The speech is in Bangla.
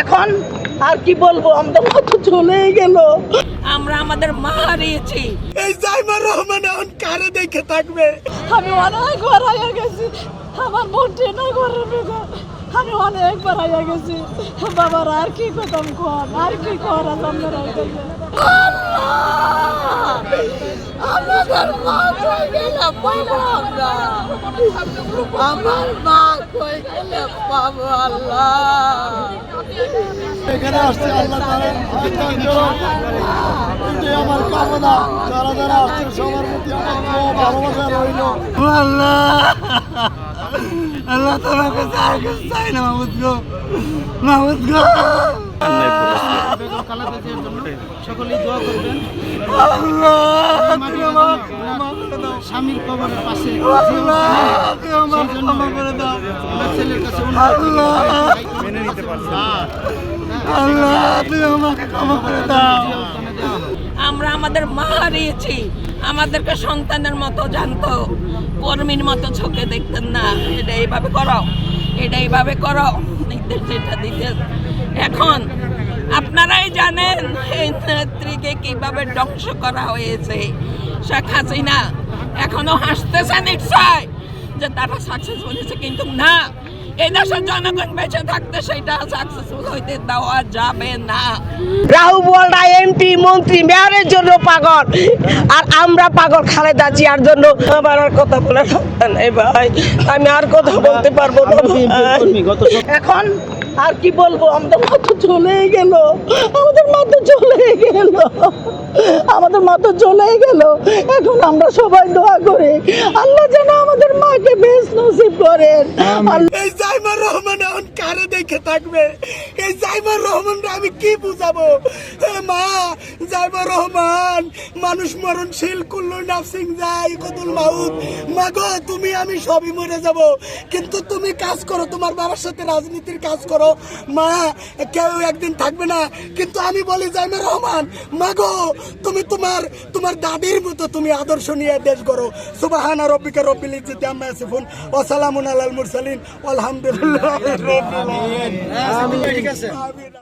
এখন আর কি বলবো, আমাদের মা তো চলেই গেল। আমরা আমাদের মা হারিয়েছি। এই জাইমা রহমান এখন কারে দেখে থাকবে? আমি অনেকবার হারিয়ে গেছি, আমার মন টেনে ঘরের ভিতর আমি অনেকবার হারিয়ে গেছি। বাবার আর কি করতাম, কর আর কি করা আপনারা আমাদের মা কই গেল বাবা, আমরা আমার মা কই গেল বাবা। আল্লাহ এখানে আসছে আল্লাহ তাআলার আমার কামনা, যারা যারা আসছে সবার প্রতি আমার ভালোবাসা রইল। আল্লাহ আল্লাহ তোমাকে চাই না মাহমুদ গো, মাহমুদ গো। সকলেই দোয়া করবেন স্বামীর কবরের পাশে ছেলের কাছে আমরা আমাদের মা হারিয়েছি। আমাদেরকে সন্তানের মতো জানতো, কর্মীর মতো চোখে দেখতেন না। এটা এইভাবে করো, এটা এইভাবে করো, নির্দেশ যেটা দিতেন। এখন আপনারাই জানেন এই নেত্রীকে কিভাবে ধ্বংস করা হয়েছে। শেখ হাসিনা এখনো হাসতেছে নিশ্চয় যে তারা সাকসেসফুল হয়েছে, কিন্তু না, এই দেশের জনগণ বেঁচে থাকতে সেটা সাকসেসফুল হইতে দেওয়া যাবে না। রাহুবলরা এমপি মন্ত্রী মেয়রের জন্য পাগল, আর আমরা পাগল খালেদা জিয়ার জন্য। আমার আর কথা বলে নাই ভাই, আমি আর কথা বলতে পারবো না। এখন আর কি বলবো, আমাদের মা তো চলেই গেল, আমাদের মা তো চলেই গেল, আমাদের মা তো চলেই গেল। এখন আমরা সবাই দোয়া করি আল্লাহ যেন আমাদের মাকে বেশ নসিব করেন। এই জাইমা রহমান এখন কারে দেখে থাকবে? এই জাইমা রহমানরা আমি কি বুঝাবো? মা, জাইমা রহমান মানুষ মরণশীল, কুল্লু নাফসিং যায়িকাতুল মাউত। মা গো, তুমি আমি সবই মরে যাব, কিন্তু তুমি কাজ করো, তোমার বাবার সাথে রাজনীতির কাজ করো। মা, কেউ একদিন থাকবে না, কিন্তু আমি বলি জাইমা রহমান, মা গো, তুমি তোমার দাদির মতো তুমি আদর্শ নিয়ে দেশ করো। সুবহানা রাব্বিকা রাব্বিল ইজ্জাতি আম্মা ইয়াসিফুন ওয়া সালামুন আলাল মুরসালিন আলহামদুলিল্লাহি রাব্বিল আলামিন।